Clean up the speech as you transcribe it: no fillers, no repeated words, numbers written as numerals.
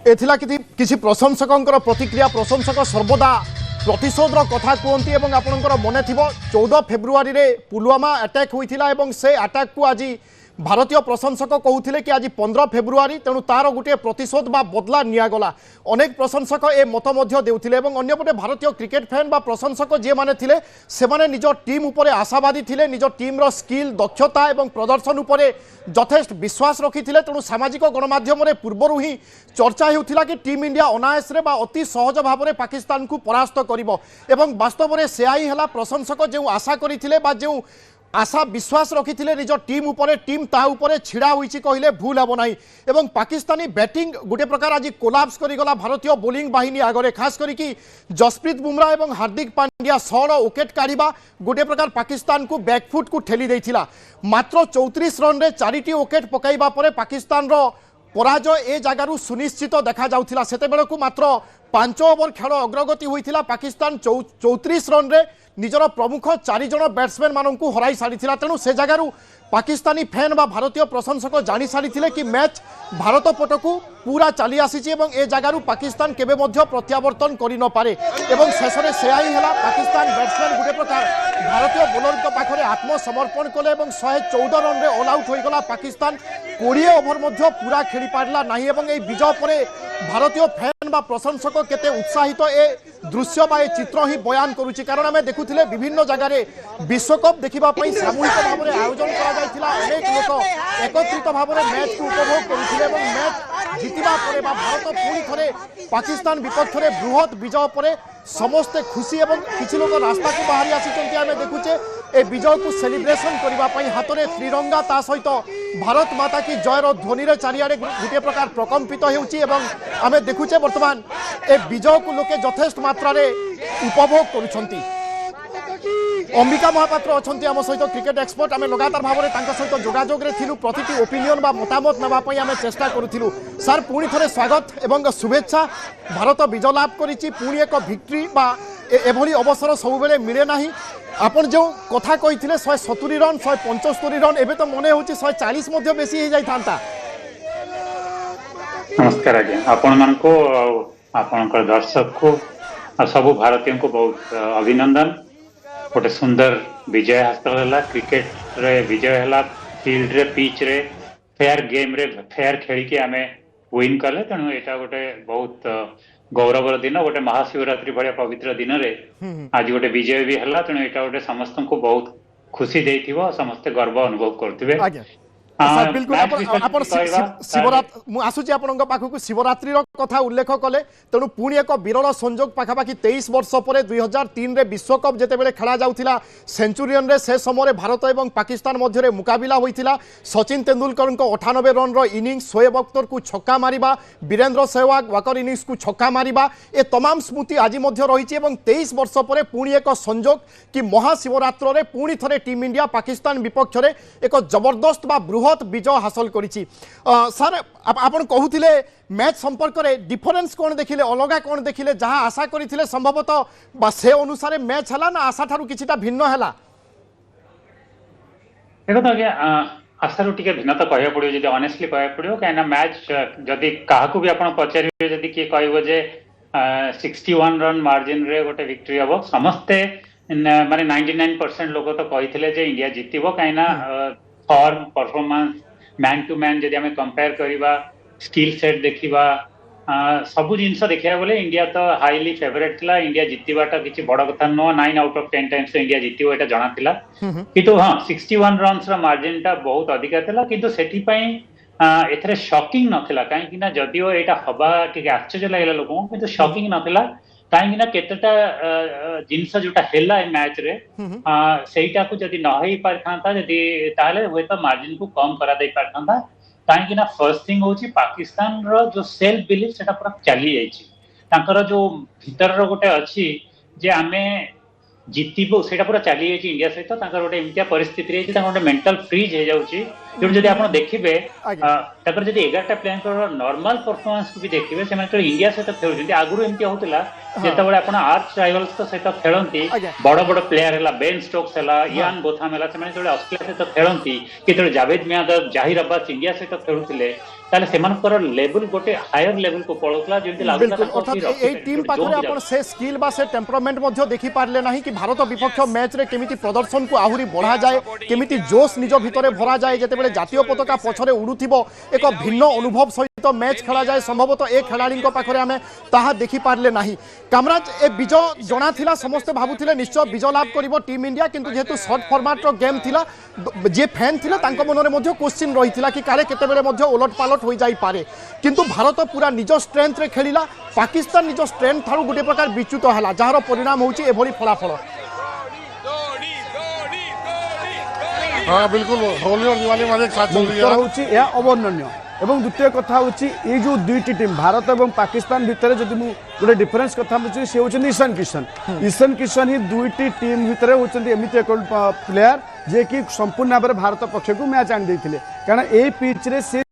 एथिला किसी प्रशंसकर प्रतिक्रिया प्रशंसक सर्वदा प्रतिशोधर कथा कहती और आपंकर मन थी 14 फेब्रुआरी रे पुलवामा अटैक होता है से अटैक को आज भारतीय प्रशंसक कहते कि आज 15 फेब्रुआरी तेणु तार गोटे प्रतिशोध बा बदला निगला अनेक प्रशंसक ए मत देउथिले एवं अन्यपटे भारतीय क्रिकेट फैन बा प्रशंसक जे माने थिले से माने निज टीम उपरे आशावादी थिले निज टीम रो स्किल दक्षता एवं प्रदर्शन उपरे यथेष्ट विश्वास रखिथिले तेणु सामाजिक गणमाध्यम रे पूर्वरु ही चर्चा हेउथिला कि टीम इंडिया अनायास रे बा अति सहज भाव में पाकिस्तान को परास्त करिवो एवं वास्तव में सेया ही हला प्रशंसक जो आशा करथिले बा जो आशा विश्वास रखिथिले निज टीम उपरे टीम ता उपरे छिड़ा होईछि कहले भूल हेबो नाही एवं पाकिस्तानी बैटिंग गोटे प्रकार आज कोलाप्स करिगला भारतीय बोलिंग बाहिनी आगरे खास करिकी जसप्रीत बुमराह एवं हार्दिक पांड्या 16 विकेट काढ़िबा गोटे प्रकार पाकिस्तान को बैकफुट को ठेली देइथिला मात्र 34 रन रे 4टी विकेट पकाइबा परे पाकिस्तान रो पराजय ए जगारू सुनिश्चित देखा जाउथिला सेते बेलकू मात्र 5 ओवर खेल अग्रगति होइथिला पाकिस्तान 34 रन रे निजर प्रमुख 4 जन बैट्समैन मानू हराई सारी तेणु से जगार पाकिस्तानी फैन बा भारतीय प्रशंसक जानी सारी कि मैच भारत पटकू पूरा चली आसी ए जगार पाकिस्तान केबे मध्य प्रत्यावर्तन करि न पारे एवं शेष में सेया ही है पाकिस्तान बैट्समैन गोटे प्रकार भारतीय बोलर पाखे आत्मसमर्पण कले 114 रन ऑल आउट होगला पाकिस्तान 20 ओवर पूरा खेली पारला नहीं विजय पर भारतीय फैन बा प्रशंसक केते उत्साहित ए दृश्य बा चित्र ही बयान करुच्ची कारण आम देखुले विभिन्न जगार विश्वकप देखा सामूहिक भाव में आयोजन अनेक लोक एकत्रित भाव में मैच को उपभोग करते मैच जितवा पर भारत पुणी थे पाकिस्तान विपक्ष में बृहत विजय पर समस्ते खुशी एवं किसी लोग रास्ता को बाहरी आसी आम देखुचे ए विजय को सेलिब्रेशन करने हाथ में त्रिरंगा ता सहित भारत माता की जयर ध्वनि रे चारिआडे गोटे प्रकार प्रकम्पित होमें देखुचे बर्तमान ए विजय को लोके यथेष्ट मात्रा रे उपभोग करुछंती। अंबिका महापात्र अच्छा आम सहित क्रिकेट एक्सपर्ट आम लगातार भाव में सहित जोगाजोग थिलु प्रतिटी ओपिनियन बा मतामत नापी आम चेष्टा करूँ सार पुणी थे स्वागत एवं शुभेच्छा भारत विजय लाभ करिछि पुणी एक भिक्ट्री बा एभली अवसर सब मिले ना आपन जो कथा कही 170 रन 175 रन एबे तो मन हो 140 बेसी हो जाता। नमस्कार आज्ञा आपण मान को आपनकर दर्शक को सब भारतीय को बहुत अभिनंदन गोटे सुंदर विजय हासिल है क्रिकेट रे विजय है फील्ड रे पिच रे फेयर गेम रे फेयर खेल के आमे विन कले तेणु एटा गोटे बहुत गौरवर दिन गोटे महाशिवरात्रि भाया पवित्र दिन रे आज गोटे विजय भी है तेणु एटा गोटे समस्त को बहुत खुशी देइथिबो समस्त गर्व अनुभव करथिबे। बिल्कुल शिवरात्रि आसूची आपण पाखक शिवरात्रि कथा उल्लेख कले तेणु पुणी एक विरल संजोग पाखापाखि 23 वर्ष पर 2003 रे विश्वकप जितेबाला खेला जाउथिला सेंचुरियन रे से समय भारत और पाकिस्तान मध्य मुकाबिला होइथिला सचिन तेंदुलकर 98 रन रो इनिंग्स शोएब अख्तर को छक्का मारिबा वीरेंद्र सहवाग वाकर इनिंग्स को छक्का मारिबा ए तमाम स्मृति आज मध्य रही 23 वर्ष पर पुणी एक संजोग कि महाशिवरात्र रे पुणी थे टीम इंडिया पाकिस्तान विपक्ष में एक जबरदस्त बा बृहत विजय हासिल करिछि। सर आपण कहूथिले मैच संपर्क में डिफरेंस कौन देखिले अलग कौन देखिले जहाँ आशा करथिले संभवतः बा से अनुसार मैच हला ना आशा ठारू किछिटा भिन्न हला देखो तो आशा रू टिके भिन्नता कहया पड़ियो जदी ऑनेस्टली कहया पड़ियो काना मैच जदी काहाकू भी आपण पचारियो जदी के कहबो जे 61 रन मार्जिन रे गोटे विक्ट्री हबो समस्ते माने 99% लोक तो कहिथिले जे इंडिया जितिबो काइना form performance man to man जदि आम कंपेयर करवा स्किल सेट देखा सबू जिनस देखा बोले इंडिया तो हाईली फेवरेट था इंडिया जितवाटा किसी बड़ कथा नुह 9 आउट ऑफ 10 टाइम्स तो इंडिया जितबो एटा जଣା थिला किंतु हां 61 रन्स रा मार्जिन टा बहुत अधिका थिला किंतु सेठी पई एथरे शॉकिंग नथिला काहे कि ना जदिओ एटा हबा कि आश्चर्य लागला लोगों किंतु शॉकिंग नथिला कहीं केतेटा जिनस जोटा हेला मैच रे सेटा को जदी न होई पारथांता जदी ताले होय तो मार्जिन को कम करा दे पारथांता कहीं ना फर्स्ट थिंग होची पाकिस्तान रो जो सेल्फ बिलीफ सेटा पूरा चली जाईची तांकर जो भीतर रो गोटे अछि जे आमे जितिबो सेटा पूरा चली जाईची इंडिया सहित तांकर गोटे एमितिया परिस्थिति रे तांकर गोटे मेंटल फ्रीज हे जाउची जो जदी आपण देखिबे ताकर जदी 11टा प्लेयर नॉर्मल परफॉर्मेंस को भी देखिबे से मतलब इंडिया सहित खेलुचंती आगुरु एमितिया होतला जेतबळे आपण आर्च राइवल्स तो सहित खेलंती बड़ बड़ प्लेयर हला बेन स्टोक्स हला इयान बोथाम हला से माने ऑस्ट्रेलिया सहित खेलंती केतळे जावेद मियादाद जाहिर अब्बास इंडिया सहित खेलुथिले ताले सेमानकर लेवल गोटे हायर लेवल को पळोतला जेंति लागला बिल्कुल अर्थात ए टीम पाखरे आपण से स्किल बा से टेम्परामेंट मध्ये देखि पारले नाही कि भारत विपक्ष मैच रे केमिति प्रदर्शन को आहुरी बढ़ा जाए केमिति जोश निज भितरे भरा जाए जेतेबेले जातीय पताका पछरे उडुथिबो एक भिन्न अनुभव सहित मैच खेला जाए संभवतः ए खेलाड़ी पाखरे आमे ताहा देखि पारले नाही कामराज ए विजय जणा थिला समस्त भाबुथिले निश्चय विजय लाभ करिवो टीम इंडिया किंतु जेतु शॉर्ट फॉर्मेट रो गेम थिला जे फैन थिला तांको मनरे मध्ये क्वेश्चन रहिथिला कि काले केतेबेले मध्ये उलट पालट होई जाई पारे किंतु भारत पूरा निज स्ट्रेंथ रे खेलिला पाकिस्तान निज स्ट्रेंथ थारु गुटे प्रकार विच्युत हला जहार परिणाम होची एभली फलाफल हाँ बिल्कुल होली और दिवाली में एक साथ चल रही है होची या अवर्णनीय एवं द्वितीय कथा होची ये जो दुईटी टीम भारत और पाकिस्तान भितर जदि मु गोटे डिफरेंस कथा बुझी से होचन ईशान किशन ही दुईटी टीम भितर होचंती एमिति एक प्लेयर जे कि संपूर्ण भाव भारत पक्ष को मैच आनी देथिले कारण ए पिच रे से